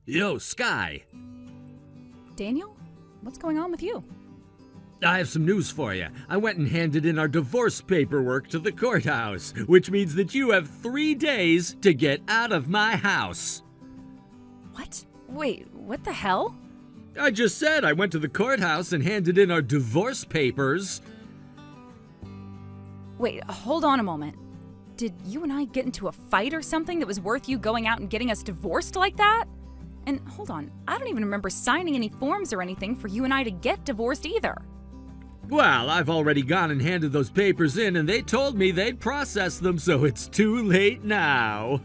Yo, Sky. Daniel? What's going on with you? I have some news for you. I went and handed in our divorce paperwork to the courthouse, which means that you have 3 days to get out of my house. What? Wait, what the hell? I just said I went to the courthouse and handed in our divorce papers. Wait, hold on a moment. Did you and I get into a fight or something that was worth you going out and getting us divorced like that? And hold on, I don't even remember signing any forms or anything for you and I to get divorced either. Well, I've already gone and handed those papers in, and they told me they'd process them, so it's too late now.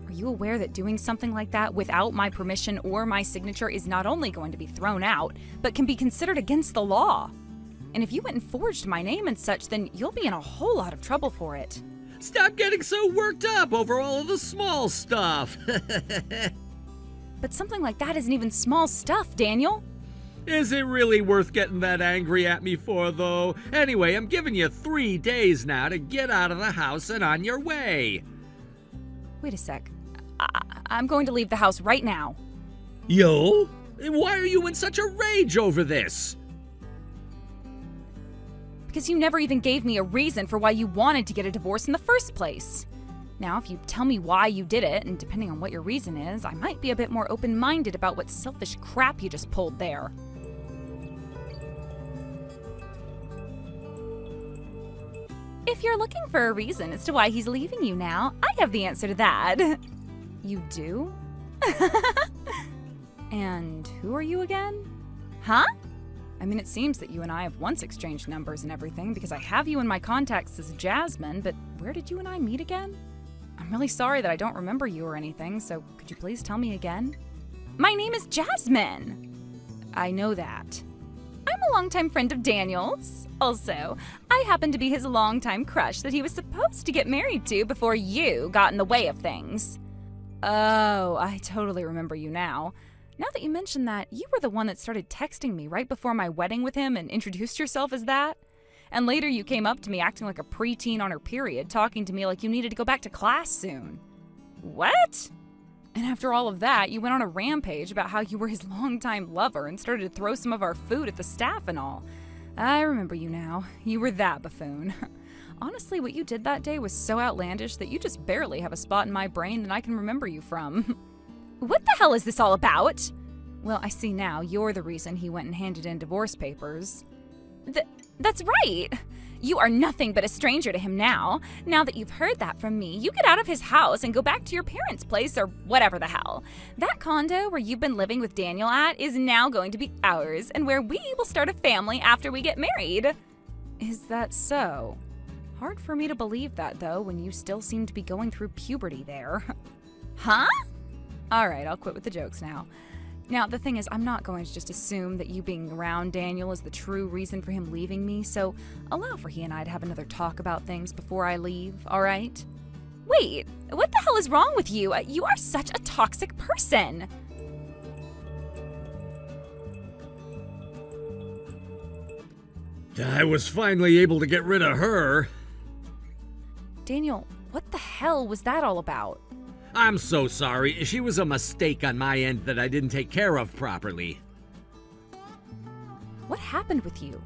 Are you aware that doing something like that without my permission or my signature is not only going to be thrown out, but can be considered against the law? And if you went and forged my name and such, then you'll be in a whole lot of trouble for it. Stop getting so worked up over all of the small stuff. But something like that isn't even small stuff, Daniel. Is it really worth getting that angry at me for, though? Anyway, I'm giving you 3 days now to get out of the house and on your way. Wait a sec. I'm going to leave the house right now. Yo? Why are you in such a rage over this? Because you never even gave me a reason for why you wanted to get a divorce in the first place. Now, if you tell me why you did it, and depending on what your reason is, I might be a bit more open-minded about what selfish crap you just pulled there. If you're looking for a reason as to why he's leaving you now, I have the answer to that. You do? And who are you again? Huh? I mean, it seems that you and I have once exchanged numbers and everything because I have you in my contacts as Jasmine, but where did you and I meet again? I'm really sorry that I don't remember you or anything, so could you please tell me again? My name is Jasmine! I know that. I'm a longtime friend of Daniel's. Also, I happen to be his longtime crush that he was supposed to get married to before you got in the way of things. Oh, I totally remember you now. Now that you mention that, you were the one that started texting me right before my wedding with him and introduced yourself as that. And later you came up to me acting like a preteen on her period, talking to me like you needed to go back to class soon. What? And after all of that, you went on a rampage about how you were his longtime lover and started to throw some of our food at the staff and all. I remember you now. You were that buffoon. Honestly, what you did that day was so outlandish that you just barely have a spot in my brain that I can remember you from. What the hell is this all about? Well, I see now you're the reason he went and handed in divorce papers. That's right! You are nothing but a stranger to him now. Now that you've heard that from me, you get out of his house and go back to your parents' place or whatever the hell. That condo where you've been living with Daniel at is now going to be ours, and where we will start a family after we get married. Is that so? Hard for me to believe that, though, when you still seem to be going through puberty there. Huh? Alright, I'll quit with the jokes now. Now, the thing is, I'm not going to just assume that you being around Daniel is the true reason for him leaving me, so allow for he and I to have another talk about things before I leave, alright? Wait, what the hell is wrong with you? You are such a toxic person! I was finally able to get rid of her. Daniel, what the hell was that all about? I'm so sorry. She was a mistake on my end that I didn't take care of properly. What happened with you?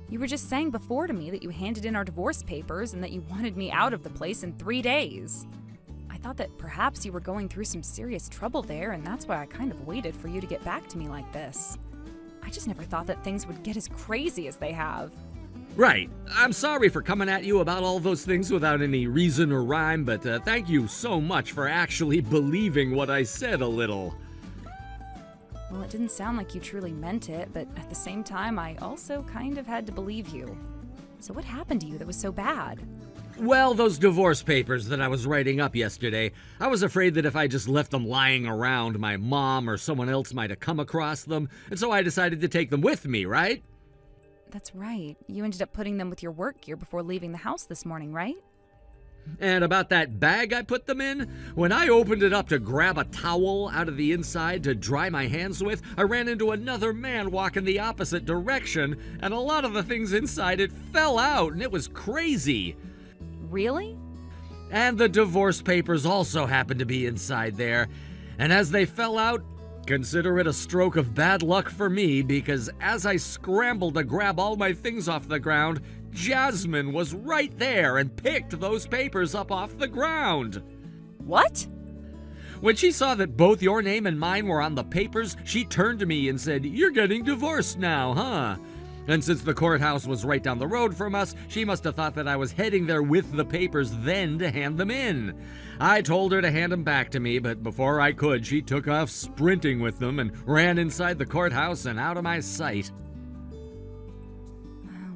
You were just saying before to me that you handed in our divorce papers and that you wanted me out of the place in 3 days. I thought that perhaps you were going through some serious trouble there, and that's why I kind of waited for you to get back to me like this. I just never thought that things would get as crazy as they have. Right. I'm sorry for coming at you about all those things without any reason or rhyme, but thank you so much for actually believing what I said a little. Well, it didn't sound like you truly meant it, but at the same time, I also kind of had to believe you. So what happened to you that was so bad? Well, those divorce papers that I was writing up yesterday, I was afraid that if I just left them lying around, my mom or someone else might have come across them, and so I decided to take them with me, right? That's right. You ended up putting them with your work gear before leaving the house this morning, right? And about that bag I put them in, when I opened it up to grab a towel out of the inside to dry my hands with, I ran into another man walking the opposite direction, and a lot of the things inside it fell out, and it was crazy. Really? And the divorce papers also happened to be inside there. And as they fell out, consider it a stroke of bad luck for me, because as I scrambled to grab all my things off the ground, Jasmine was right there and picked those papers up off the ground. What? When she saw that both your name and mine were on the papers, she turned to me and said, "You're getting divorced now, huh?" And since the courthouse was right down the road from us, she must have thought that I was heading there with the papers then to hand them in. I told her to hand them back to me, but before I could, she took off sprinting with them and ran inside the courthouse and out of my sight.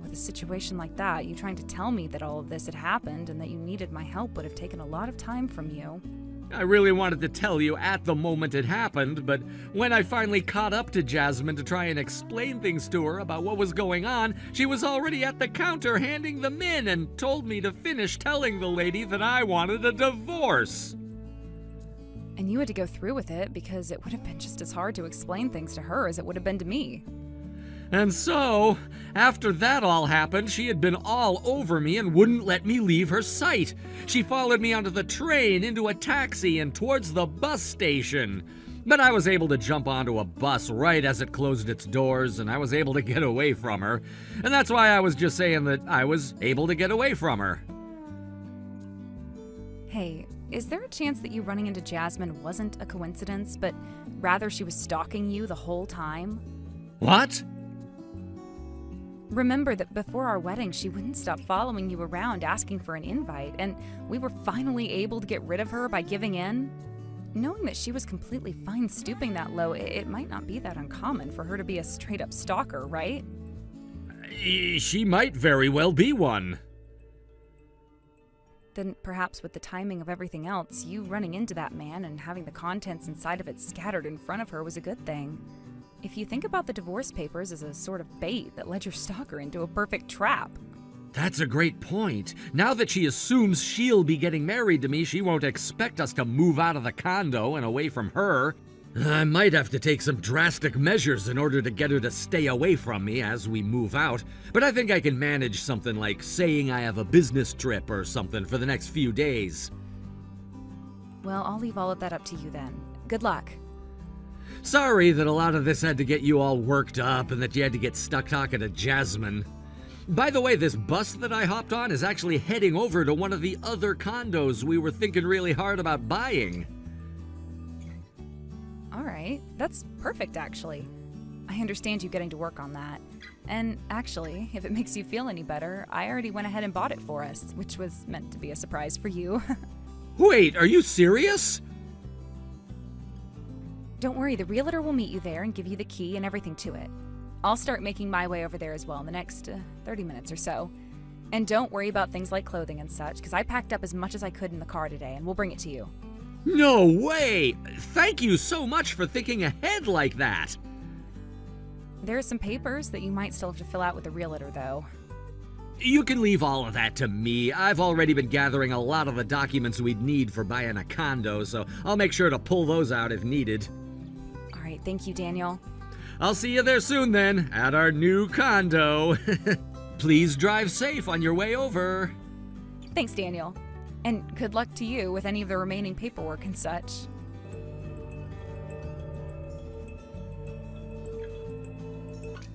With a situation like that, you trying to tell me that all of this had happened and that you needed my help would have taken a lot of time from you. I really wanted to tell you at the moment it happened, but when I finally caught up to Jasmine to try and explain things to her about what was going on, she was already at the counter handing them in and told me to finish telling the lady that I wanted a divorce. And you had to go through with it because it would have been just as hard to explain things to her as it would have been to me. And so, after that all happened, she had been all over me and wouldn't let me leave her sight. She followed me onto the train, into a taxi, and towards the bus station. But I was able to jump onto a bus right as it closed its doors, and I was able to get away from her. And that's why I was just saying that I was able to get away from her. Hey, is there a chance that you running into Jasmine wasn't a coincidence, but rather she was stalking you the whole time? What? Remember that before our wedding, she wouldn't stop following you around asking for an invite, and we were finally able to get rid of her by giving in? Knowing that she was completely fine stooping that low, it might not be that uncommon for her to be a straight-up stalker, right? She might very well be one. Then perhaps with the timing of everything else, you running into that man and having the contents inside of it scattered in front of her was a good thing. If you think about the divorce papers as a sort of bait that led your stalker into a perfect trap. That's a great point. Now that she assumes she'll be getting married to me, she won't expect us to move out of the condo and away from her. I might have to take some drastic measures in order to get her to stay away from me as we move out, but I think I can manage something like saying I have a business trip or something for the next few days. Well, I'll leave all of that up to you then. Good luck. Sorry that a lot of this had to get you all worked up and that you had to get stuck talking to Jasmine. By the way, this bus that I hopped on is actually heading over to one of the other condos we were thinking really hard about buying. All right, that's perfect actually. I understand you getting to work on that. And actually, if it makes you feel any better, I already went ahead and bought it for us, which was meant to be a surprise for you. Wait, are you serious? Don't worry, the realtor will meet you there and give you the key and everything to it. I'll start making my way over there as well in the next 30 minutes or so. And don't worry about things like clothing and such, because I packed up as much as I could in the car today, and we'll bring it to you. No way! Thank you so much for thinking ahead like that! There are some papers that you might still have to fill out with the realtor, though. You can leave all of that to me. I've already been gathering a lot of the documents we'd need for buying a condo, so I'll make sure to pull those out if needed. All right, thank you, Daniel. I'll see you there soon then, at our new condo. Please drive safe on your way over. Thanks, Daniel. And good luck to you with any of the remaining paperwork and such.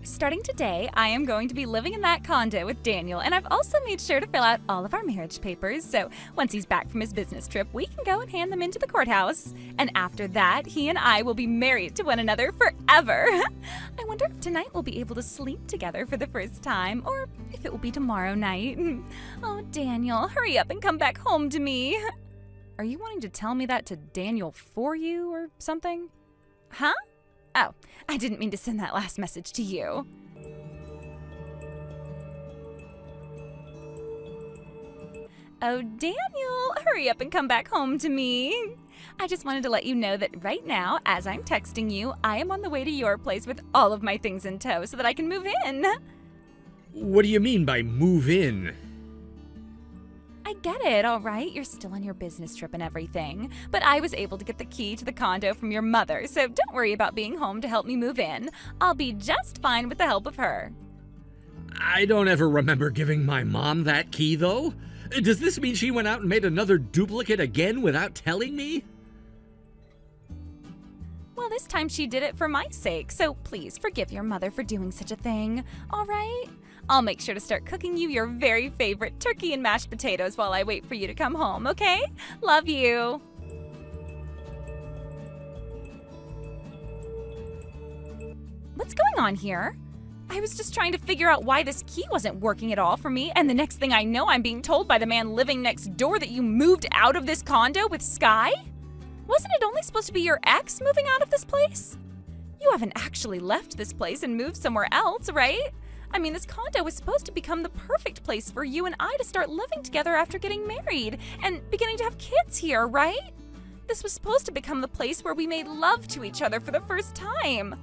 Starting today, I am going to be living in that condo with Daniel, and I've also made sure to fill out all of our marriage papers, so once he's back from his business trip, we can go and hand them into the courthouse. And after that, he and I will be married to one another forever. I wonder if tonight we'll be able to sleep together for the first time, or if it will be tomorrow night. Oh, Daniel, hurry up and come back home to me. Are you wanting to tell me that to Daniel for you or something? Huh? Oh, I didn't mean to send that last message to you. Oh, Daniel, hurry up and come back home to me. I just wanted to let you know that right now, as I'm texting you, I am on the way to your place with all of my things in tow so that I can move in. What do you mean by move in? I get it, all right? You're still on your business trip and everything. But I was able to get the key to the condo from your mother, so don't worry about being home to help me move in. I'll be just fine with the help of her. I don't ever remember giving my mom that key, though. Does this mean she went out and made another duplicate again without telling me? Well, this time she did it for my sake, so please forgive your mother for doing such a thing, all right? I'll make sure to start cooking you your very favorite turkey and mashed potatoes while I wait for you to come home, okay? Love you. What's going on here? I was just trying to figure out why this key wasn't working at all for me, and the next thing I know, I'm being told by the man living next door that you moved out of this condo with Sky? Wasn't it only supposed to be your ex moving out of this place? You haven't actually left this place and moved somewhere else, right? I mean, this condo was supposed to become the perfect place for you and I to start living together after getting married and beginning to have kids here, right? This was supposed to become the place where we made love to each other for the first time.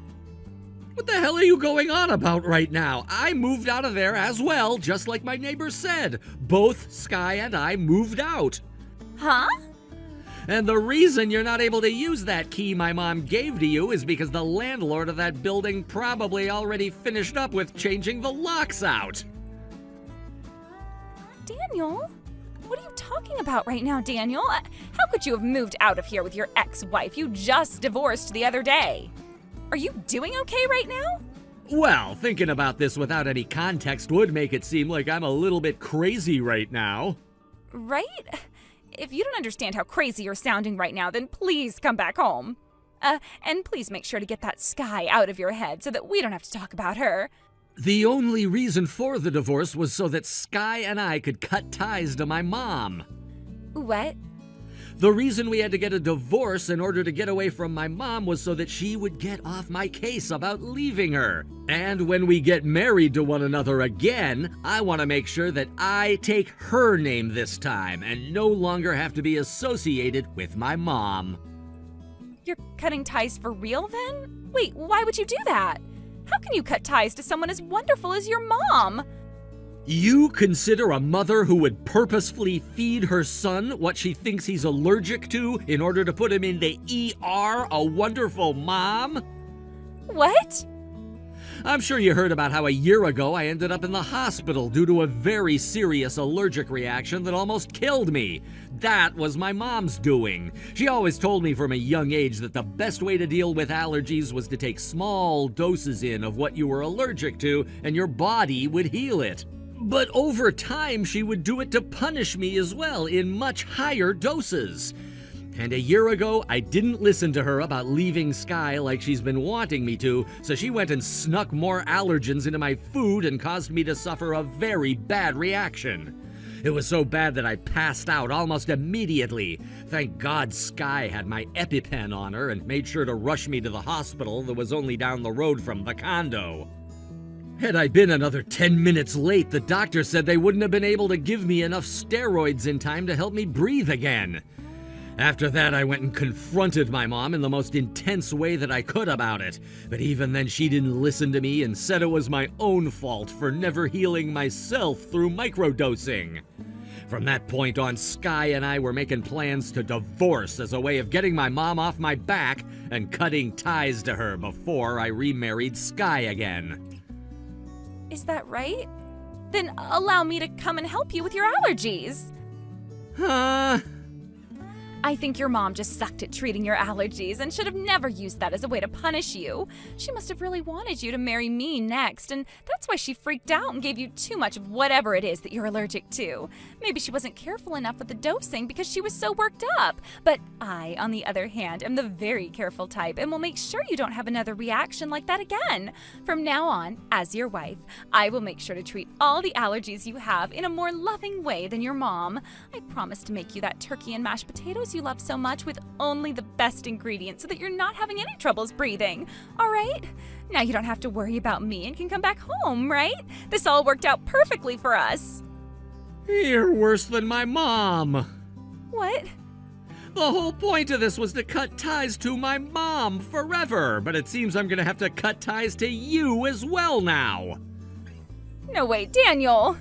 What the hell are you going on about right now? I moved out of there as well, just like my neighbor said. Both Sky and I moved out. Huh? And the reason you're not able to use that key my mom gave to you is because the landlord of that building probably already finished up with changing the locks out. Daniel? What are you talking about right now, Daniel? How could you have moved out of here with your ex-wife you just divorced the other day? Are you doing okay right now? Well, thinking about this without any context would make it seem like I'm a little bit crazy right now. Right? If you don't understand how crazy you're sounding right now, then please come back home. And please make sure to get that Sky out of your head so that we don't have to talk about her. The only reason for the divorce was so that Sky and I could cut ties to my mom. What? The reason we had to get a divorce in order to get away from my mom was so that she would get off my case about leaving her. And when we get married to one another again, I want to make sure that I take her name this time and no longer have to be associated with my mom. You're cutting ties for real then? Wait, why would you do that? How can you cut ties to someone as wonderful as your mom? You consider a mother who would purposefully feed her son what she thinks he's allergic to in order to put him in the ER a wonderful mom? What? I'm sure you heard about how a year ago I ended up in the hospital due to a very serious allergic reaction that almost killed me. That was my mom's doing. She always told me from a young age that the best way to deal with allergies was to take small doses in of what you were allergic to and your body would heal it. But over time, she would do it to punish me as well in much higher doses. And a year ago, I didn't listen to her about leaving Sky like she's been wanting me to, so she went and snuck more allergens into my food and caused me to suffer a very bad reaction. It was so bad that I passed out almost immediately. Thank God Sky had my EpiPen on her and made sure to rush me to the hospital that was only down the road from the condo. Had I been another 10 minutes late, the doctor said they wouldn't have been able to give me enough steroids in time to help me breathe again. After that, I went and confronted my mom in the most intense way that I could about it. But even then, she didn't listen to me and said it was my own fault for never healing myself through microdosing. From that point on, Sky and I were making plans to divorce as a way of getting my mom off my back and cutting ties to her before I remarried Sky again. Is that right? Then allow me to come and help you with your allergies. Huh? I think your mom just sucked at treating your allergies and should have never used that as a way to punish you. She must have really wanted you to marry me next, and that's why she freaked out and gave you too much of whatever it is that you're allergic to. Maybe she wasn't careful enough with the dosing because she was so worked up. But I, on the other hand, am the very careful type and will make sure you don't have another reaction like that again. From now on, as your wife, I will make sure to treat all the allergies you have in a more loving way than your mom. I promise to make you that turkey and mashed potatoes you love so much with only the best ingredients so that you're not having any troubles breathing. All right? Now you don't have to worry about me and can come back home, right? This all worked out perfectly for us. You're worse than my mom. What? The whole point of this was to cut ties to my mom forever, but it seems I'm gonna have to cut ties to you as well now. No way, Daniel.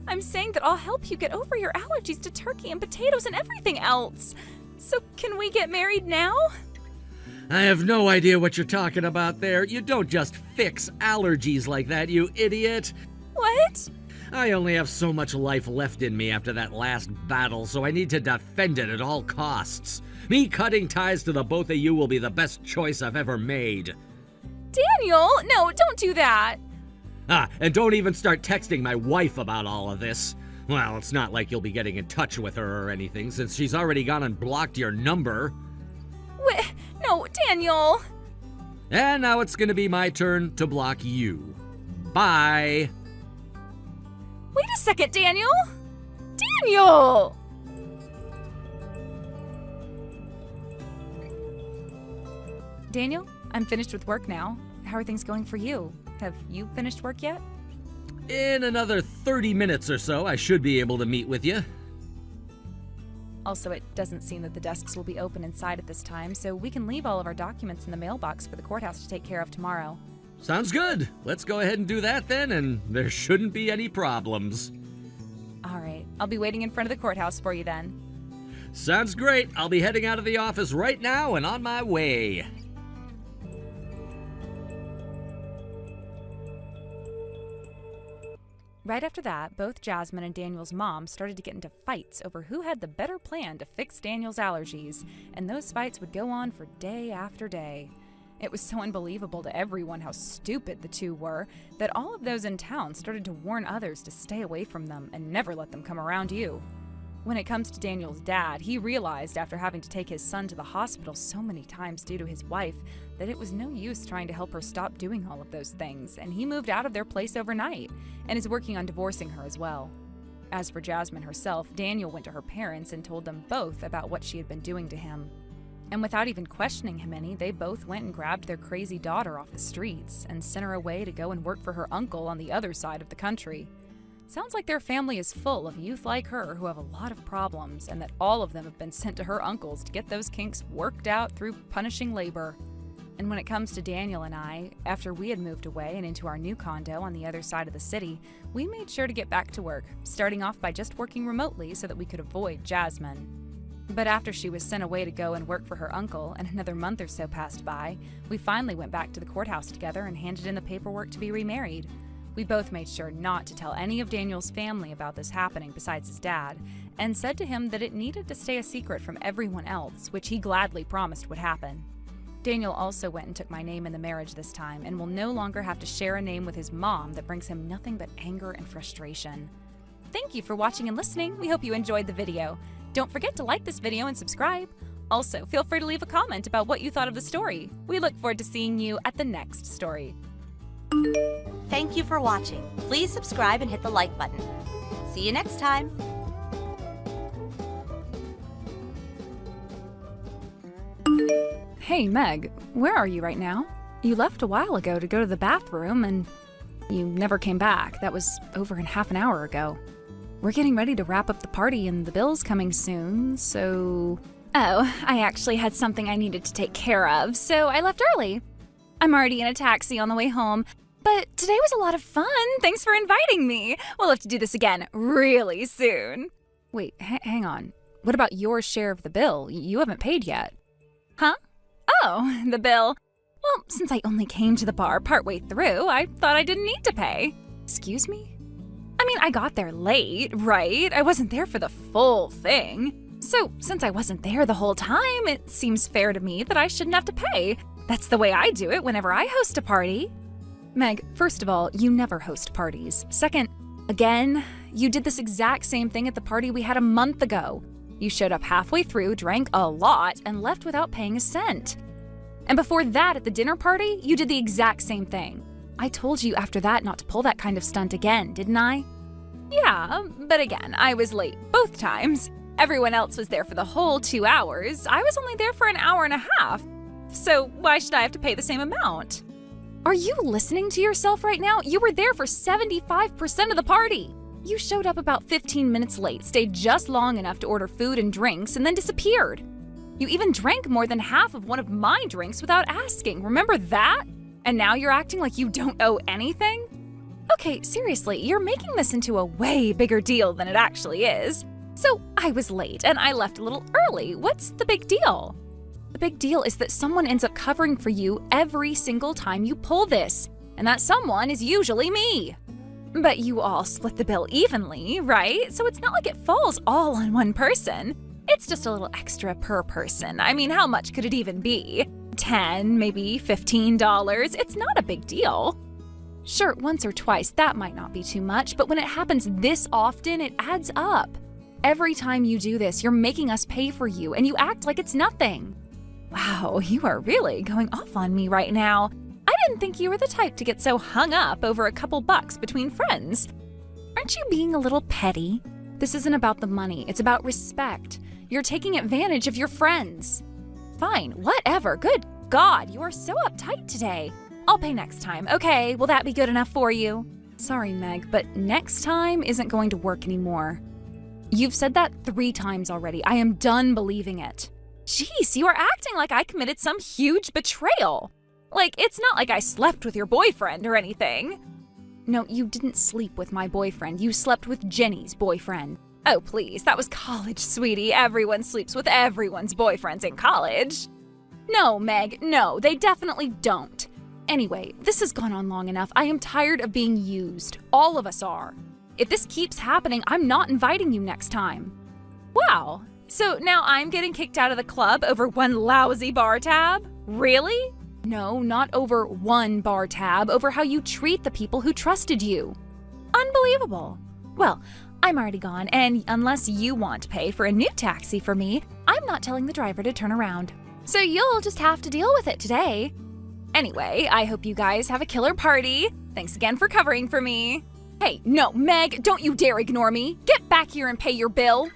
I'm saying that I'll help you get over your allergies to turkey and potatoes and everything else. So can we get married now? I have no idea what you're talking about there. You don't just fix allergies like that, you idiot. What? I only have so much life left in me after that last battle, so I need to defend it at all costs. Me cutting ties to the both of you will be the best choice I've ever made. Daniel, no, don't do that. And don't even start texting my wife about all of this. Well, it's not like you'll be getting in touch with her or anything, since she's already gone and blocked your number. No, Daniel. And now it's gonna be my turn to block you. Bye. Wait a second, Daniel. Daniel! Daniel, I'm finished with work now. How are things going for you? Have you finished work yet? In another 30 minutes or so, I should be able to meet with you. Also, it doesn't seem that the desks will be open inside at this time, so we can leave all of our documents in the mailbox for the courthouse to take care of tomorrow. Sounds good. Let's go ahead and do that then, and there shouldn't be any problems. All right, I'll be waiting in front of the courthouse for you then. Sounds great. I'll be heading out of the office right now and on my way. Right after that, both Jasmine and Daniel's mom started to get into fights over who had the better plan to fix Daniel's allergies, and those fights would go on for day after day. It was so unbelievable to everyone how stupid the two were that all of those in town started to warn others to stay away from them and never let them come around you. When it comes to Daniel's dad, he realized after having to take his son to the hospital so many times due to his wife that it was no use trying to help her stop doing all of those things, and he moved out of their place overnight and is working on divorcing her as well. As for Jasmine herself, Daniel went to her parents and told them both about what she had been doing to him. And without even questioning him any, they both went and grabbed their crazy daughter off the streets and sent her away to go and work for her uncle on the other side of the country. Sounds like their family is full of youth like her who have a lot of problems, and that all of them have been sent to her uncles to get those kinks worked out through punishing labor. And when it comes to Daniel and I, after we had moved away and into our new condo on the other side of the city, we made sure to get back to work, starting off by just working remotely so that we could avoid Jasmine. But after she was sent away to go and work for her uncle, and another month or so passed by, we finally went back to the courthouse together and handed in the paperwork to be remarried. We both made sure not to tell any of Daniel's family about this happening besides his dad, and said to him that it needed to stay a secret from everyone else, which he gladly promised would happen. Daniel also went and took my name in the marriage this time, and will no longer have to share a name with his mom that brings him nothing but anger and frustration. Thank you for watching and listening. We hope you enjoyed the video. Don't forget to like this video and subscribe. Also, feel free to leave a comment about what you thought of the story. We look forward to seeing you at the next story. Thank you for watching. Please subscribe and hit the like button. See you next time. Hey, Meg, where are you right now? You left a while ago to go to the bathroom and you never came back. That was over half an hour ago. We're getting ready to wrap up the party and the bill's coming soon, so... Oh, I actually had something I needed to take care of, so I left early. I'm already in a taxi on the way home, but today was a lot of fun. Thanks for inviting me. We'll have to do this again really soon. Wait, hang on. What about your share of the bill? You haven't paid yet. Huh? Oh, the bill. Well, since I only came to the bar partway through, I thought I didn't need to pay. Excuse me? I mean, I got there late, right? I wasn't there for the full thing. So, since I wasn't there the whole time, it seems fair to me that I shouldn't have to pay. That's the way I do it whenever I host a party. Meg, first of all, you never host parties. Second, again, you did this exact same thing at the party we had a month ago. You showed up halfway through, drank a lot, and left without paying a cent. And before that, at the dinner party, you did the exact same thing. I told you after that not to pull that kind of stunt again, didn't I? Yeah, but again, I was late both times. Everyone else was there for the whole 2 hours. I was only there for an hour and a half. So why should I have to pay the same amount? Are you listening to yourself right now? You were there for 75% of the party. You showed up about 15 minutes late, stayed just long enough to order food and drinks, and then disappeared. You even drank more than half of one of my drinks without asking. Remember that? And now you're acting like you don't owe anything? Okay, seriously, you're making this into a way bigger deal than it actually is. So I was late and I left a little early. What's the big deal? The big deal is that someone ends up covering for you every single time you pull this, and that someone is usually me. But you all split the bill evenly, right? So it's not like it falls all on one person. It's just a little extra per person. I mean, how much could it even be? $10, maybe $15. It's not a big deal. Sure, once or twice, that might not be too much, but when it happens this often, it adds up. Every time you do this, you're making us pay for you, and you act like it's nothing. Wow, you are really going off on me right now. I didn't think you were the type to get so hung up over a couple bucks between friends. Aren't you being a little petty? This isn't about the money, it's about respect. You're taking advantage of your friends. Fine, whatever. Good God, you are so uptight today. I'll pay next time. Okay, will that be good enough for you? Sorry, Meg, but next time isn't going to work anymore. You've said that 3 times already. I am done believing it. Jeez, you are acting like I committed some huge betrayal. Like, it's not like I slept with your boyfriend or anything. No, you didn't sleep with my boyfriend. You slept with Jenny's boyfriend. Oh, please, that was college, sweetie. Everyone sleeps with everyone's boyfriends in college. No, Meg, no, they definitely don't. Anyway, this has gone on long enough. I am tired of being used. All of us are. If this keeps happening, I'm not inviting you next time. Wow, so now I'm getting kicked out of the club over one lousy bar tab? Really? No, not over one bar tab, over how you treat the people who trusted you. Unbelievable. Well, I'm already gone, and unless you want to pay for a new taxi for me, I'm not telling the driver to turn around. So you'll just have to deal with it today. Anyway, I hope you guys have a killer party. Thanks again for covering for me. Hey, no, Meg, don't you dare ignore me. Get back here and pay your bill.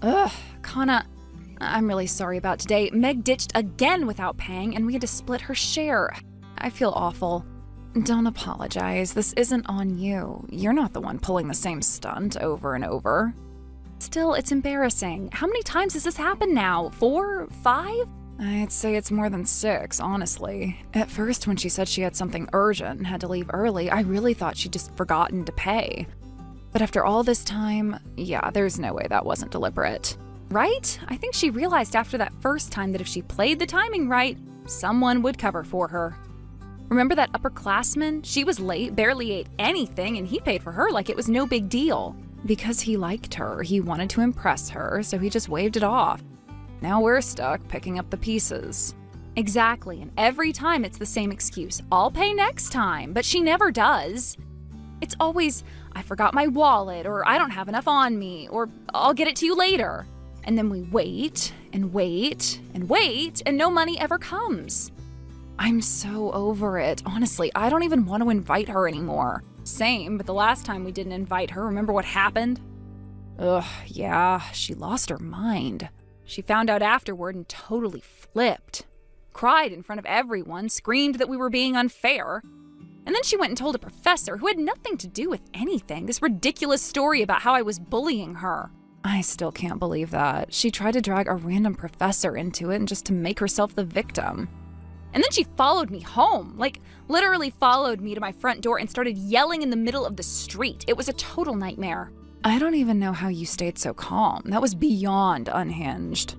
Ugh, Kana, I'm really sorry about today. Meg ditched again without paying, and we had to split her share. I feel awful. Don't apologize. This isn't on you. You're not the one pulling the same stunt over and over. Still, it's embarrassing. How many times has this happened now? 4? 5? I'd say it's more than 6, honestly. At first, when she said she had something urgent and had to leave early, I really thought she'd just forgotten to pay. But after all this time, yeah, there's no way that wasn't deliberate. Right? I think she realized after that first time that if she played the timing right, someone would cover for her. Remember that upperclassman? She was late, barely ate anything, and he paid for her like it was no big deal. Because he liked her, he wanted to impress her, so he just waved it off. Now we're stuck picking up the pieces. Exactly, and every time it's the same excuse. I'll pay next time, but she never does. It's always, I forgot my wallet, or I don't have enough on me, or I'll get it to you later. And then we wait, and wait, and wait, and no money ever comes. I'm so over it. Honestly, I don't even want to invite her anymore. Same, but the last time we didn't invite her, remember what happened? Ugh, yeah, she lost her mind. She found out afterward and totally flipped. Cried in front of everyone, screamed that we were being unfair. And then she went and told a professor who had nothing to do with anything, this ridiculous story about how I was bullying her. I still can't believe that. She tried to drag a random professor into it and just to make herself the victim. And then she followed me home, like literally followed me to my front door and started yelling in the middle of the street. It was a total nightmare. I don't even know how you stayed so calm. That was beyond unhinged.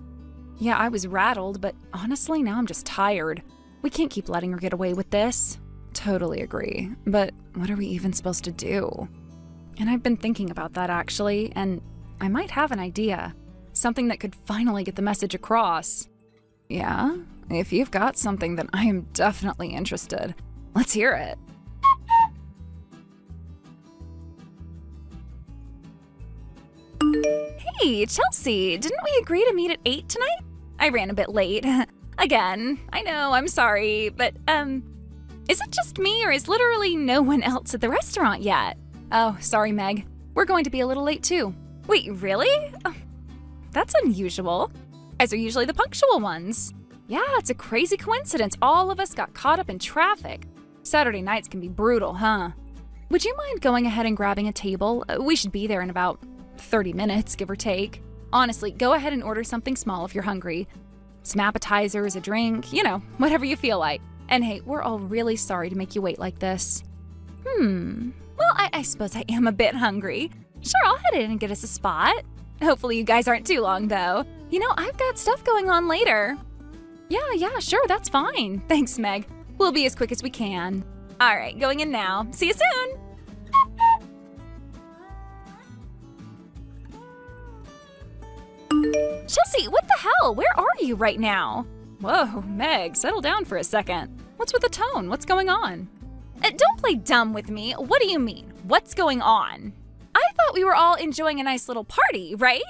Yeah, I was rattled, but honestly, now I'm just tired. We can't keep letting her get away with this. Totally agree, but what are we even supposed to do? And I've been thinking about that actually, and I might have an idea. Something that could finally get the message across. Yeah? If you've got something, then I am definitely interested. Let's hear it. Hey, Chelsea, didn't we agree to meet at 8 tonight? I ran a bit late. Again, I know, I'm sorry, but, is it just me or is literally no one else at the restaurant yet? Oh, sorry, Meg. We're going to be a little late too. Wait, really? Oh, that's unusual. You guys are usually the punctual ones. Yeah, it's a crazy coincidence. All of us got caught up in traffic. Saturday nights can be brutal, huh? Would you mind going ahead and grabbing a table? We should be there in about 30 minutes, give or take. Honestly, go ahead and order something small if you're hungry. Some appetizers, a drink, you know, whatever you feel like. And hey, we're all really sorry to make you wait like this. Well, I suppose I am a bit hungry. Sure, I'll head in and get us a spot. Hopefully you guys aren't too long, though. You know, I've got stuff going on later. Yeah, sure, that's fine. Thanks, Meg. We'll be as quick as we can. All right, going in now. See you soon! Chelsea, what the hell? Where are you right now? Whoa, Meg, settle down for a second. What's with the tone? What's going on? Don't play dumb with me. What do you mean? What's going on? I thought we were all enjoying a nice little party, right?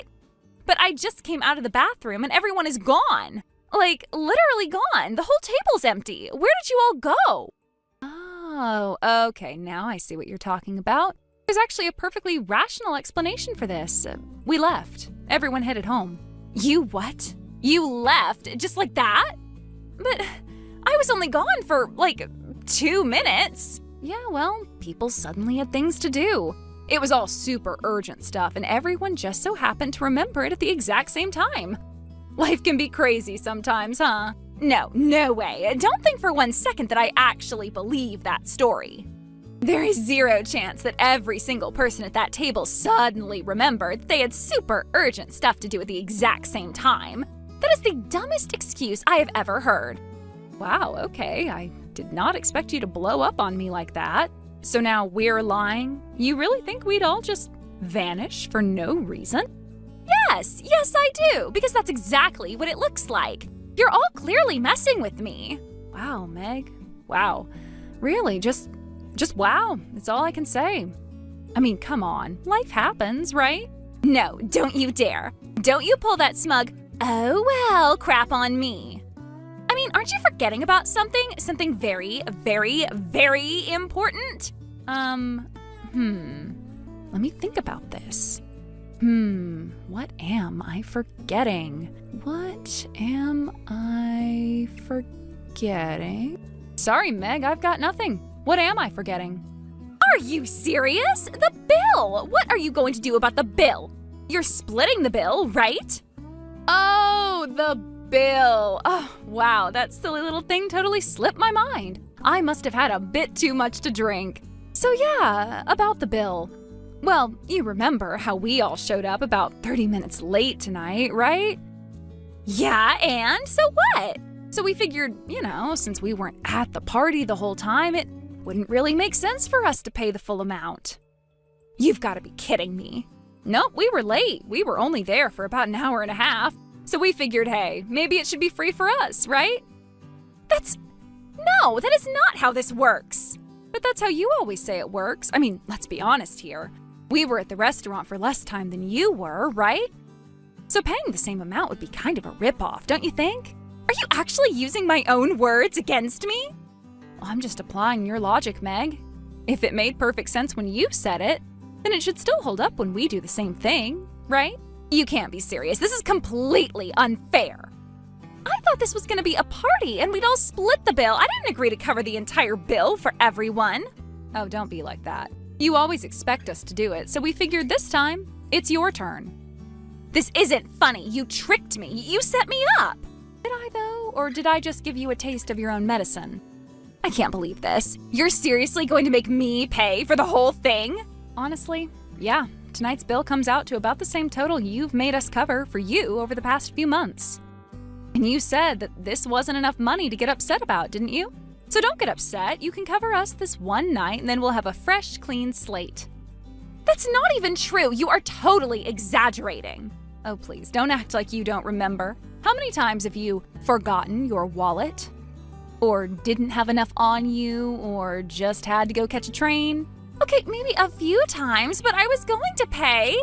But I just came out of the bathroom and everyone is gone. Like, literally gone. The whole table's empty. Where did you all go? Oh, okay, now I see what you're talking about. There's actually a perfectly rational explanation for this. We left. Everyone headed home. You what? You left? Just like that? But I was only gone for, 2 minutes. Yeah, well, people suddenly had things to do. It was all super urgent stuff, and everyone just so happened to remember it at the exact same time. Life can be crazy sometimes, huh? No way. Don't think for 1 second that I actually believe that story. There is zero chance that every single person at that table suddenly remembered that they had super urgent stuff to do at the exact same time. That is the dumbest excuse I have ever heard. Wow, okay, I did not expect you to blow up on me like that. So now we're lying? You really think we'd all just vanish for no reason? Yes, I do, because that's exactly what it looks like. You're all clearly messing with me. Wow, Meg. Wow. Really, just wow. That's all I can say. I mean, come on. Life happens, right? No, don't you dare. Don't you pull that smug, oh well, crap on me. I mean, aren't you forgetting about something? Something very, very, very important? Let me think about this. What am I forgetting? What am I forgetting? Sorry, Meg, I've got nothing. What am I forgetting? Are you serious? The bill! What are you going to do about the bill? You're splitting the bill, right? Oh, the bill. Oh, wow, that silly little thing totally slipped my mind. I must have had a bit too much to drink. So yeah, about the bill. Well, you remember how we all showed up about 30 minutes late tonight, right? Yeah, and so what? So we figured, since we weren't at the party the whole time, it wouldn't really make sense for us to pay the full amount. You've got to be kidding me. Nope, we were late. We were only there for about an hour and a half. So we figured, hey, maybe it should be free for us, right? That is not how this works. But that's how you always say it works. I mean, let's be honest here. We were at the restaurant for less time than you were, right? So paying the same amount would be kind of a ripoff, don't you think? Are you actually using my own words against me? Well, I'm just applying your logic, Meg. If it made perfect sense when you said it, then it should still hold up when we do the same thing, right? You can't be serious. This is completely unfair. I thought this was going to be a party and we'd all split the bill. I didn't agree to cover the entire bill for everyone. Oh, don't be like that. You always expect us to do it, so we figured this time, it's your turn. This isn't funny. You tricked me. You set me up. Did I, though? Or did I just give you a taste of your own medicine? I can't believe this. You're seriously going to make me pay for the whole thing? Honestly, yeah. Tonight's bill comes out to about the same total you've made us cover for you over the past few months. And you said that this wasn't enough money to get upset about, didn't you? So don't get upset. You can cover us this one night and then we'll have a fresh, clean slate. That's not even true. You are totally exaggerating. Oh, please, don't act like you don't remember. How many times have you forgotten your wallet? Or didn't have enough on you? Or just had to go catch a train? Okay, maybe a few times, but I was going to pay.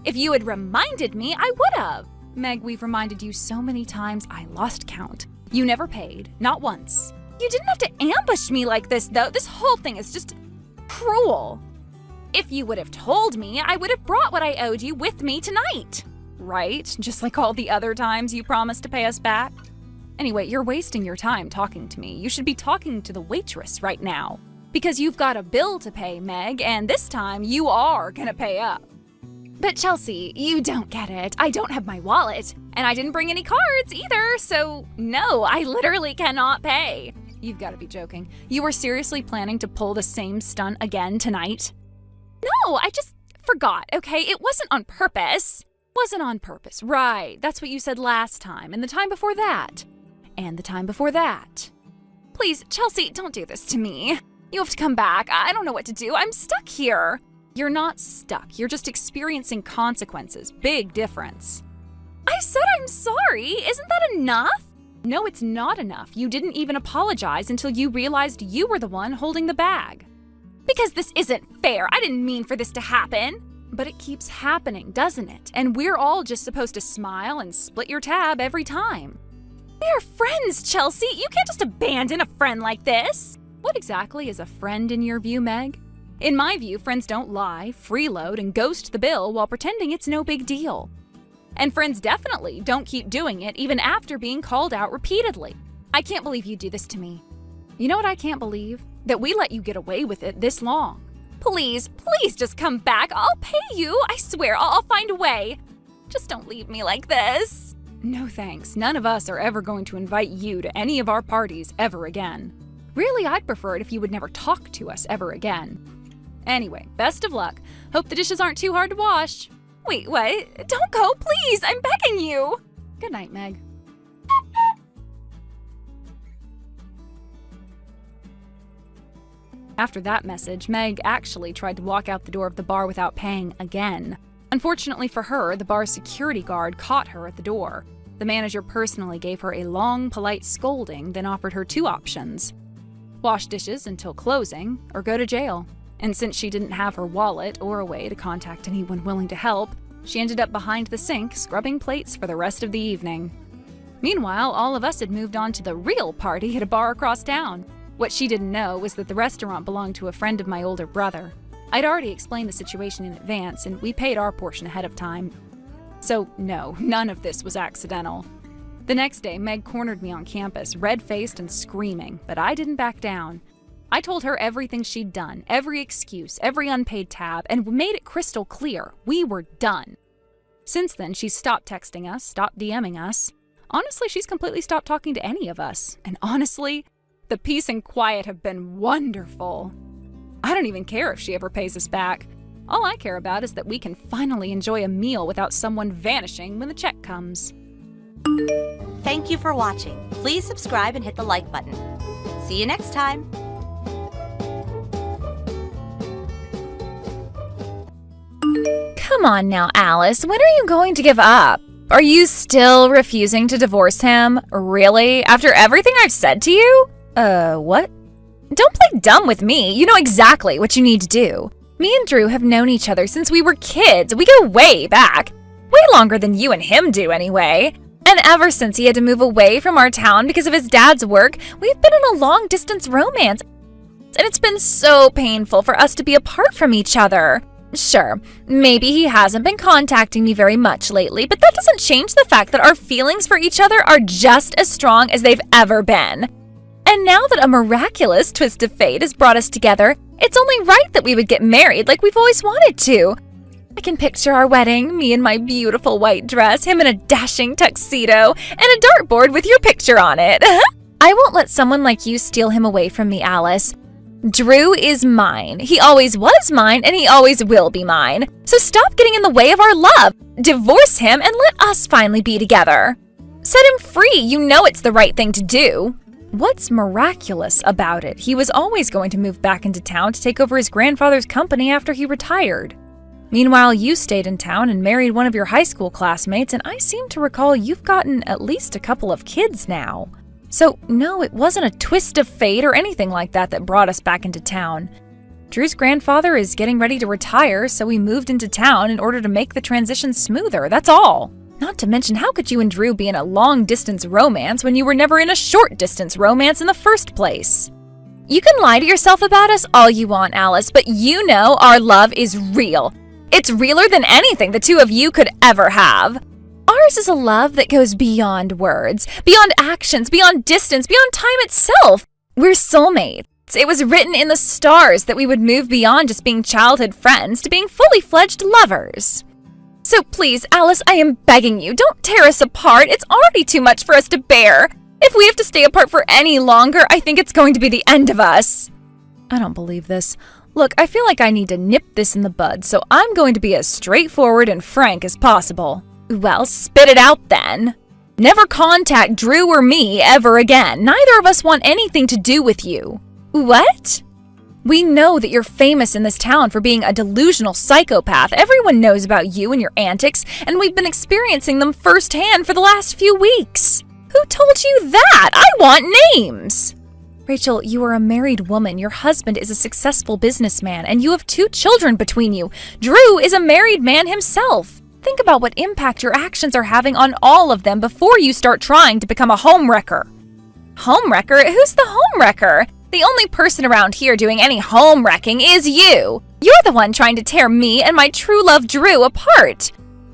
If you had reminded me, I would have. Meg, we've reminded you so many times I lost count. You never paid, not once. You didn't have to ambush me like this, though. This whole thing is just cruel. If you would have told me, I would have brought what I owed you with me tonight. Right? Just like all the other times you promised to pay us back. Anyway, you're wasting your time talking to me. You should be talking to the waitress right now. Because you've got a bill to pay, Meg, and this time you are gonna pay up. But Chelsea, you don't get it. I don't have my wallet, and I didn't bring any cards either, so no, I literally cannot pay. You've got to be joking. You were seriously planning to pull the same stunt again tonight? No, I just forgot, okay? It wasn't on purpose. Wasn't on purpose, right. That's what you said last time, and the time before that, and the time before that. Please, Chelsea, don't do this to me. You have to come back. I don't know what to do. I'm stuck here. You're not stuck. You're just experiencing consequences. Big difference. I I said I'm sorry. Isn't that enough? No, it's not enough. You didn't even apologize until you realized you were the one holding the bag. Because this isn't fair. I didn't mean for this to happen. But it keeps happening, doesn't it? And we're all just supposed to smile and split your tab every time. We're friends, Chelsea. You can't just abandon a friend like this. What exactly is a friend in your view, Meg? In my view, friends don't lie, freeload, and ghost the bill while pretending it's no big deal. And friends definitely don't keep doing it even after being called out repeatedly. I can't believe you do this to me. You know what I can't believe? That we let you get away with it this long. Please just come back. I'll pay you. I swear, I'll find a way. Just don't leave me like this. No thanks. None of us are ever going to invite you to any of our parties ever again. Really, I'd prefer it if you would never talk to us ever again. Anyway, best of luck. Hope the dishes aren't too hard to wash. Wait, what? Don't go, please. I'm begging you. Good night, Meg. After that message, Meg actually tried to walk out the door of the bar without paying again. Unfortunately for her, the bar's security guard caught her at the door. The manager personally gave her a long, polite scolding, then offered her two options: wash dishes until closing, or go to jail. And since she didn't have her wallet or a way to contact anyone willing to help, she ended up behind the sink scrubbing plates for the rest of the evening. Meanwhile, all of us had moved on to the real party at a bar across town. What she didn't know was that the restaurant belonged to a friend of my older brother. I'd already explained the situation in advance, and we paid our portion ahead of time. So no, none of this was accidental. The next day, Meg cornered me on campus, red-faced and screaming, but I didn't back down. I told her everything she'd done, every excuse, every unpaid tab, and made it crystal clear we were done. Since then, she's stopped texting us, stopped DMing us. Honestly, she's completely stopped talking to any of us. And honestly, the peace and quiet have been wonderful. I don't even care if she ever pays us back. All I care about is that we can finally enjoy a meal without someone vanishing when the check comes. Thank you for watching. Please subscribe and hit the like button. See you next time. Come on now, Alice. When are you going to give up? Are you still refusing to divorce him? Really? After everything I've said to you? What? Don't play dumb with me. You know exactly what you need to do. Me and Drew have known each other since we were kids. We go way back. Way longer than you and him do, anyway. And ever since he had to move away from our town because of his dad's work, we've been in a long-distance romance. And it's been so painful for us to be apart from each other. Sure, maybe he hasn't been contacting me very much lately, but that doesn't change the fact that our feelings for each other are just as strong as they've ever been. And now that a miraculous twist of fate has brought us together, it's only right that we would get married like we've always wanted to. I can picture our wedding, me in my beautiful white dress, him in a dashing tuxedo, and a dartboard with your picture on it. I won't let someone like you steal him away from me, Alice. Drew is mine. He always was mine, and he always will be mine. So stop getting in the way of our love. Divorce him and let us finally be together. Set him free. You know it's the right thing to do. What's miraculous about it? He was always going to move back into town to take over his grandfather's company after he retired. Meanwhile, you stayed in town and married one of your high school classmates, and I seem to recall you've gotten at least a couple of kids now. So, no, it wasn't a twist of fate or anything like that brought us back into town. Drew's grandfather is getting ready to retire, so we moved into town in order to make the transition smoother, that's all. Not to mention, how could you and Drew be in a long-distance romance when you were never in a short-distance romance in the first place? You can lie to yourself about us all you want, Alice, but you know our love is real. It's realer than anything the two of you could ever have. Ours is a love that goes beyond words, beyond actions, beyond distance, beyond time itself. We're soulmates. It was written in the stars that we would move beyond just being childhood friends to being fully fledged lovers. So please, Alice, I am begging you, don't tear us apart. It's already too much for us to bear. If we have to stay apart for any longer, I think it's going to be the end of us. I don't believe this. Look, I feel like I need to nip this in the bud, so I'm going to be as straightforward and frank as possible. Well, spit it out then. Never contact Drew or me ever again. Neither of us want anything to do with you. What? We know that you're famous in this town for being a delusional psychopath. Everyone knows about you and your antics, and we've been experiencing them firsthand for the last few weeks. Who told you that? I want names! Rachel, you are a married woman. Your husband is a successful businessman, and you have 2 children between you. Drew is a married man himself. Think about what impact your actions are having on all of them before you start trying to become a homewrecker. Homewrecker? Who's the homewrecker? The only person around here doing any home wrecking is you. You're the one trying to tear me and my true love Drew apart.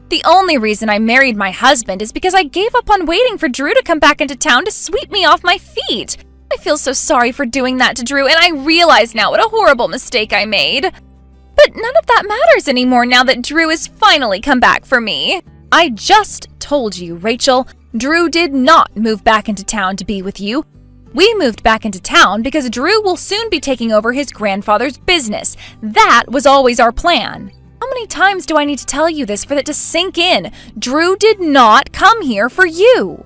The only reason I married my husband is because I gave up on waiting for Drew to come back into town to sweep me off my feet. I feel so sorry for doing that to Drew, and I realize now what a horrible mistake I made. But none of that matters anymore now that Drew has finally come back for me. I just told you, Rachel, Drew did not move back into town to be with you. We moved back into town because Drew will soon be taking over his grandfather's business. That was always our plan. How many times do I need to tell you this for that to sink in? Drew did not come here for you.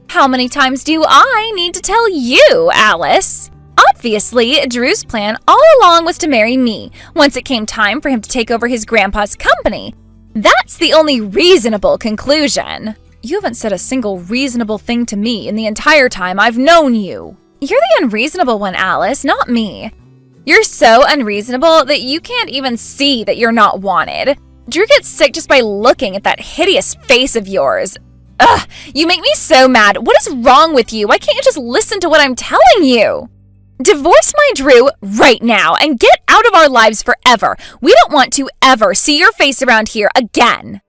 How many times do I need to tell you, Alice? Obviously, Drew's plan all along was to marry me once it came time for him to take over his grandpa's company. That's the only reasonable conclusion. You haven't said a single reasonable thing to me in the entire time I've known you. You're the unreasonable one, Alice, not me. You're so unreasonable that you can't even see that you're not wanted. Drew gets sick just by looking at that hideous face of yours. Ugh, you make me so mad. What is wrong with you? Why can't you just listen to what I'm telling you? Divorce my Drew right now and get out of our lives forever. We don't want to ever see your face around here again.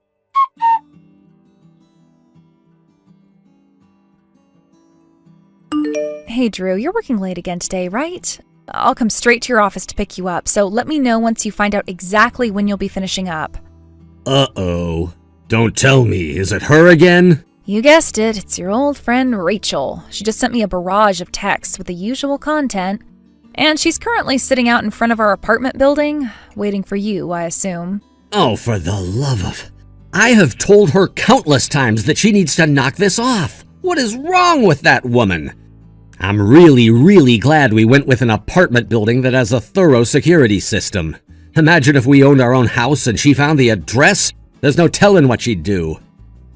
Hey, Drew, you're working late again today, right? I'll come straight to your office to pick you up, so let me know once you find out exactly when you'll be finishing up. Uh-oh. Don't tell me. Is it her again? You guessed it. It's your old friend, Rachel. She just sent me a barrage of texts with the usual content, and she's currently sitting out in front of our apartment building, waiting for you, I assume. Oh, for the love of... I have told her countless times that she needs to knock this off. What is wrong with that woman? I'm really glad we went with an apartment building that has a thorough security system. Imagine if we owned our own house and she found the address. There's no telling what she'd do.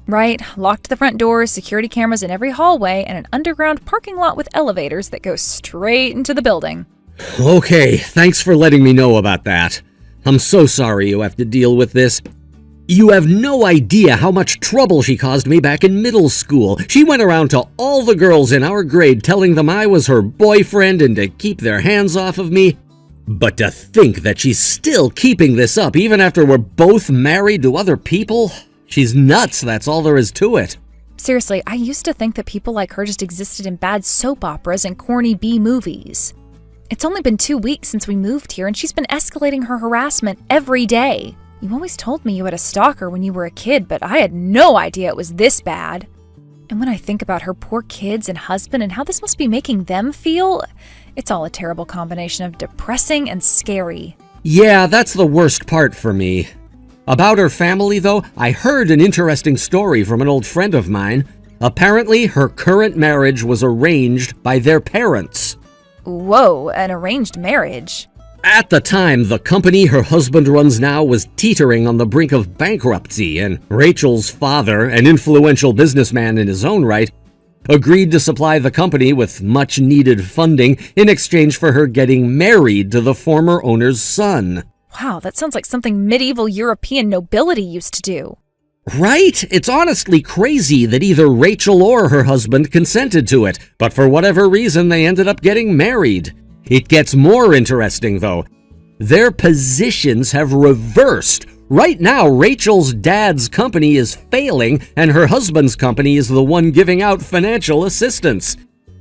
Right, locked the front doors, security cameras in every hallway, and an underground parking lot with elevators that go straight into the building. Okay, thanks for letting me know about that. I'm so sorry you have to deal with this. You have no idea how much trouble she caused me back in middle school. She went around to all the girls in our grade telling them I was her boyfriend and to keep their hands off of me. But to think that she's still keeping this up even after we're both married to other people? She's nuts, that's all there is to it. Seriously, I used to think that people like her just existed in bad soap operas and corny B movies. It's only been 2 weeks since we moved here, and she's been escalating her harassment every day. You always told me you had a stalker when you were a kid, but I had no idea it was this bad. And when I think about her poor kids and husband and how this must be making them feel, it's all a terrible combination of depressing and scary. Yeah, that's the worst part for me. About her family, though, I heard an interesting story from an old friend of mine. Apparently, her current marriage was arranged by their parents. Whoa, an arranged marriage? At the time, the company her husband runs now was teetering on the brink of bankruptcy, and Rachel's father, an influential businessman in his own right, agreed to supply the company with much-needed funding in exchange for her getting married to the former owner's son. Wow, that sounds like something medieval European nobility used to do. Right? It's honestly crazy that either Rachel or her husband consented to it, but for whatever reason they ended up getting married. It gets more interesting, though. Their positions have reversed. Right now, Rachel's dad's company is failing, and her husband's company is the one giving out financial assistance.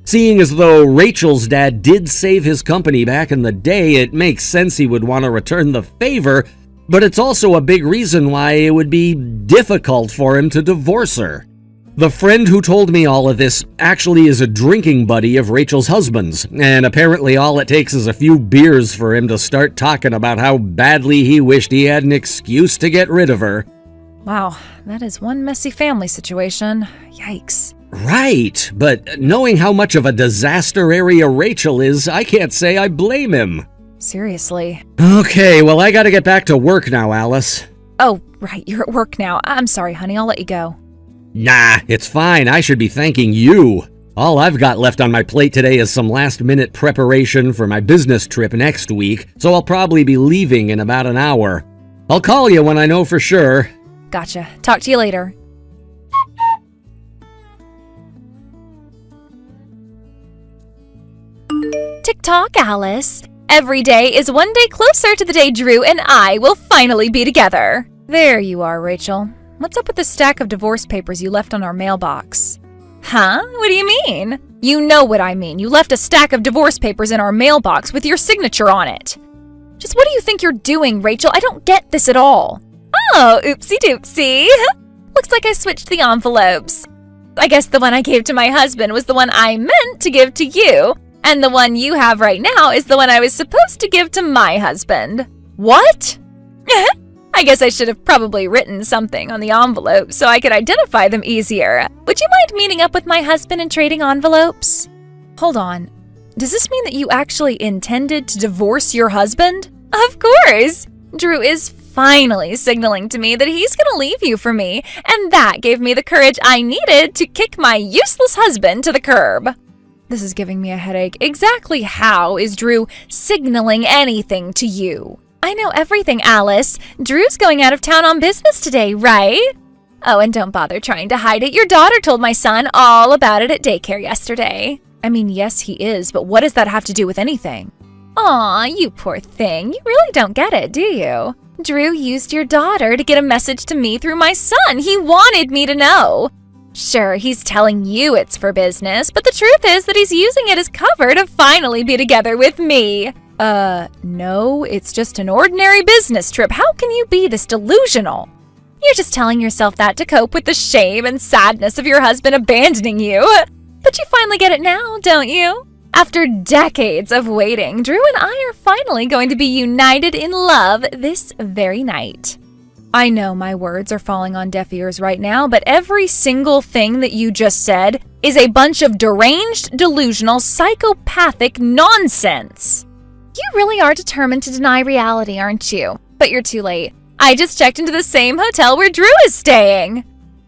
Seeing as though Rachel's dad did save his company back in the day, it makes sense he would want to return the favor, but it's also a big reason why it would be difficult for him to divorce her. The friend who told me all of this actually is a drinking buddy of Rachel's husband's, and apparently all it takes is a few beers for him to start talking about how badly he wished he had an excuse to get rid of her. Wow, that is one messy family situation. Yikes. Right, but knowing how much of a disaster area Rachel is, I can't say I blame him. Seriously. Okay, well, I gotta get back to work now, Alice. Oh, right, you're at work now. I'm sorry, honey, I'll let you go. Nah, it's fine. I should be thanking you. All I've got left on my plate today is some last-minute preparation for my business trip next week, so I'll probably be leaving in about an hour. I'll call you when I know for sure. Gotcha. Talk to you later. Tick-tock, Alice. Every day is one day closer to the day Drew and I will finally be together. There you are, Rachel. What's up with the stack of divorce papers you left on our mailbox? Huh? What do you mean? You know what I mean. You left a stack of divorce papers in our mailbox with your signature on it. Just what do you think you're doing, Rachel? I don't get this at all. Oh, oopsie-doopsie. Looks like I switched the envelopes. I guess the one I gave to my husband was the one I meant to give to you, and the one you have right now is the one I was supposed to give to my husband. What? I guess I should have probably written something on the envelope so I could identify them easier. Would you mind meeting up with my husband and trading envelopes? Hold on. Does this mean that you actually intended to divorce your husband? Of course! Drew is finally signaling to me that he's gonna leave you for me, and that gave me the courage I needed to kick my useless husband to the curb. This is giving me a headache. Exactly how is Drew signaling anything to you? I know everything, Alice. Drew's going out of town on business today, right? Oh, and don't bother trying to hide it. Your daughter told my son all about it at daycare yesterday. I mean, yes, he is, but what does that have to do with anything? Aw, you poor thing. You really don't get it, do you? Drew used your daughter to get a message to me through my son. He wanted me to know. Sure, he's telling you it's for business, but the truth is that he's using it as cover to finally be together with me. No, it's just an ordinary business trip. How can you be this delusional? You're just telling yourself that to cope with the shame and sadness of your husband abandoning you. But you finally get it now, don't you? After decades of waiting, Drew and I are finally going to be united in love this very night. I know my words are falling on deaf ears right now, but every single thing that you just said is a bunch of deranged, delusional, psychopathic nonsense. You really are determined to deny reality, aren't you? But you're too late. I just checked into the same hotel where Drew is staying.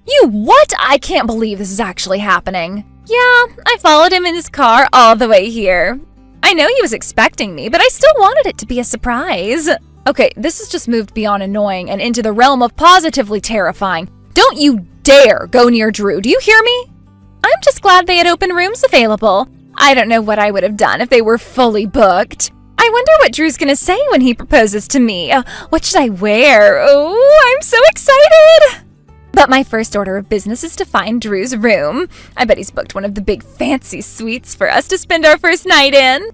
You what? I can't believe this is actually happening. Yeah, I followed him in his car all the way here. I know he was expecting me, but I still wanted it to be a surprise. Okay, this has just moved beyond annoying and into the realm of positively terrifying. Don't you dare go near Drew, do you hear me? I'm just glad they had open rooms available. I don't know what I would have done if they were fully booked. I wonder what Drew's gonna say when he proposes to me. What should I wear? Oh, I'm so excited! But my first order of business is to find Drew's room. I bet he's booked one of the big fancy suites for us to spend our first night in.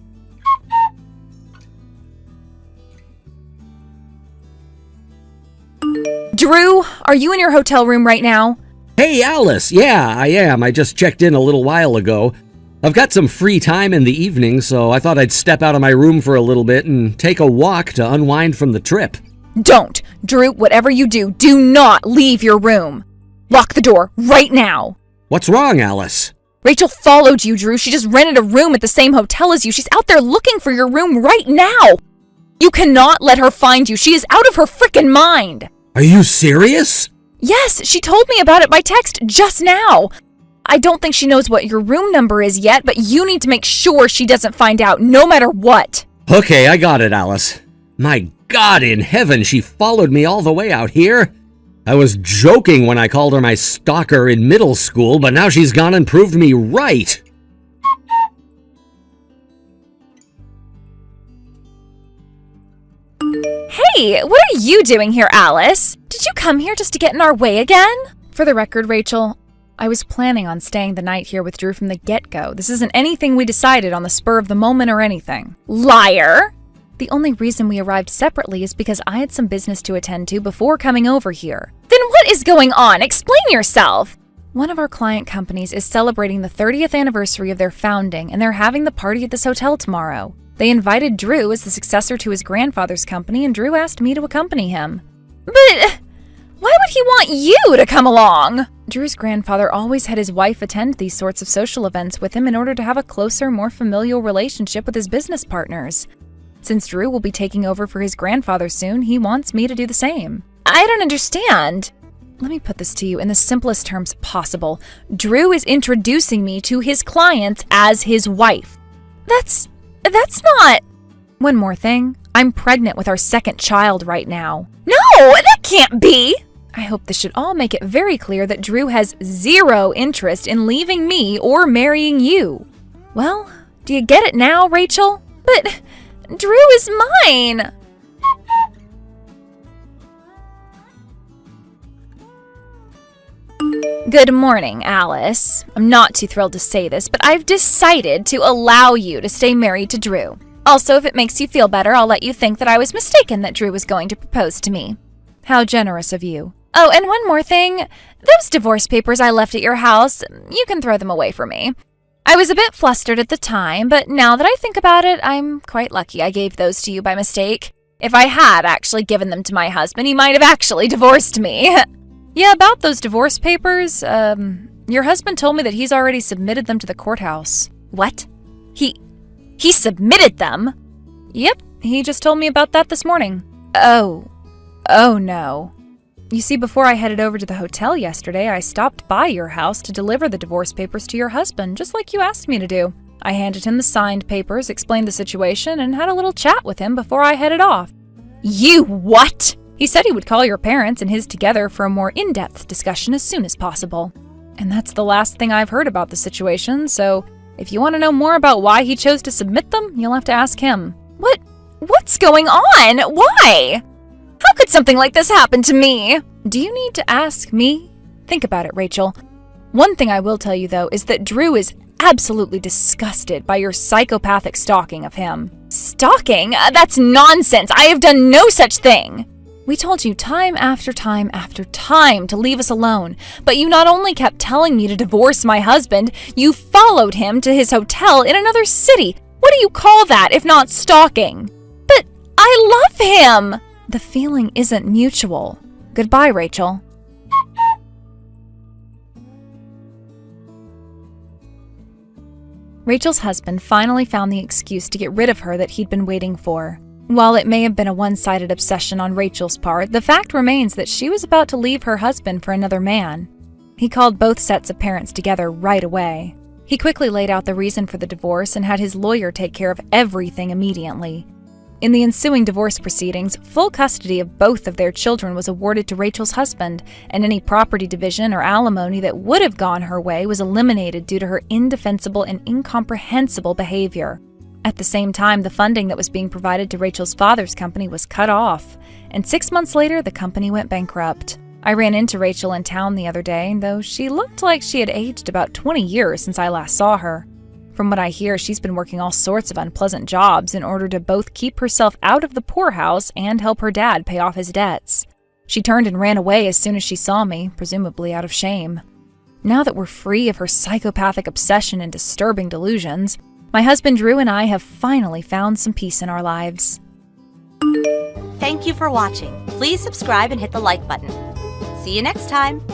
Drew, are you in your hotel room right now? Hey, Alice. Yeah, I am. I just checked in a little while ago. I've got some free time in the evening, so I thought I'd step out of my room for a little bit and take a walk to unwind from the trip. Don't! Drew, whatever you do, do not leave your room. Lock the door right now. What's wrong, Alice? Rachel followed you, Drew. She just rented a room at the same hotel as you. She's out there looking for your room right now. You cannot let her find you. She is out of her frickin' mind. Are you serious? Yes, she told me about it by text just now. I don't think she knows what your room number is yet, but you need to make sure she doesn't find out, no matter what. Okay, I got it, Alice. My God in heaven, she followed me all the way out here. I was joking when I called her my stalker in middle school, but now she's gone and proved me right. Hey, what are you doing here, Alice? Did you come here just to get in our way again? For the record, Rachel, I was planning on staying the night here with Drew from the get-go. This isn't anything we decided on the spur of the moment or anything. Liar! The only reason we arrived separately is because I had some business to attend to before coming over here. Then what is going on? Explain yourself! One of our client companies is celebrating the 30th anniversary of their founding, and they're having the party at this hotel tomorrow. They invited Drew as the successor to his grandfather's company, and Drew asked me to accompany him. But why would he want you to come along? Drew's grandfather always had his wife attend these sorts of social events with him in order to have a closer, more familial relationship with his business partners. Since Drew will be taking over for his grandfather soon, he wants me to do the same. I don't understand. Let me put this to you in the simplest terms possible. Drew is introducing me to his clients as his wife. That's not... One more thing. I'm pregnant with our second child right now. No, that can't be! I hope this should all make it very clear that Drew has zero interest in leaving me or marrying you. Well, do you get it now, Rachel? But Drew is mine! Good morning, Alice. I'm not too thrilled to say this, but I've decided to allow you to stay married to Drew. Also, if it makes you feel better, I'll let you think that I was mistaken that Drew was going to propose to me. How generous of you. Oh, and one more thing. Those divorce papers I left at your house, you can throw them away for me. I was a bit flustered at the time, but now that I think about it, I'm quite lucky I gave those to you by mistake. If I had actually given them to my husband, he might have actually divorced me. Yeah, about those divorce papers, your husband told me that he's already submitted them to the courthouse. What? He submitted them? Yep, he just told me about that this morning. Oh no. You see, before I headed over to the hotel yesterday, I stopped by your house to deliver the divorce papers to your husband, just like you asked me to do. I handed him the signed papers, explained the situation, and had a little chat with him before I headed off. You what? He said he would call your parents and his together for a more in-depth discussion as soon as possible. And that's the last thing I've heard about the situation, so if you want to know more about why he chose to submit them, you'll have to ask him. What's going on? Why? How could something like this happen to me? Do you need to ask me? Think about it, Rachel. One thing I will tell you, though, is that Drew is absolutely disgusted by your psychopathic stalking of him. Stalking? That's nonsense! I have done no such thing! We told you time after time after time to leave us alone, but you not only kept telling me to divorce my husband, you followed him to his hotel in another city. What do you call that if not stalking? But I love him! The feeling isn't mutual. Goodbye, Rachel. Rachel's husband finally found the excuse to get rid of her that he'd been waiting for. While it may have been a one-sided obsession on Rachel's part, the fact remains that she was about to leave her husband for another man. He called both sets of parents together right away. He quickly laid out the reason for the divorce and had his lawyer take care of everything immediately. In the ensuing divorce proceedings, full custody of both of their children was awarded to Rachel's husband, and any property division or alimony that would have gone her way was eliminated due to her indefensible and incomprehensible behavior. At the same time, the funding that was being provided to Rachel's father's company was cut off, and 6 months later, the company went bankrupt. I ran into Rachel in town the other day, though she looked like she had aged about 20 years since I last saw her. From what I hear, she's been working all sorts of unpleasant jobs in order to both keep herself out of the poorhouse and help her dad pay off his debts. She turned and ran away as soon as she saw me, presumably out of shame. Now that we're free of her psychopathic obsession and disturbing delusions, my husband Drew and I have finally found some peace in our lives. Thank you for watching. Please subscribe and hit the like button. See you next time.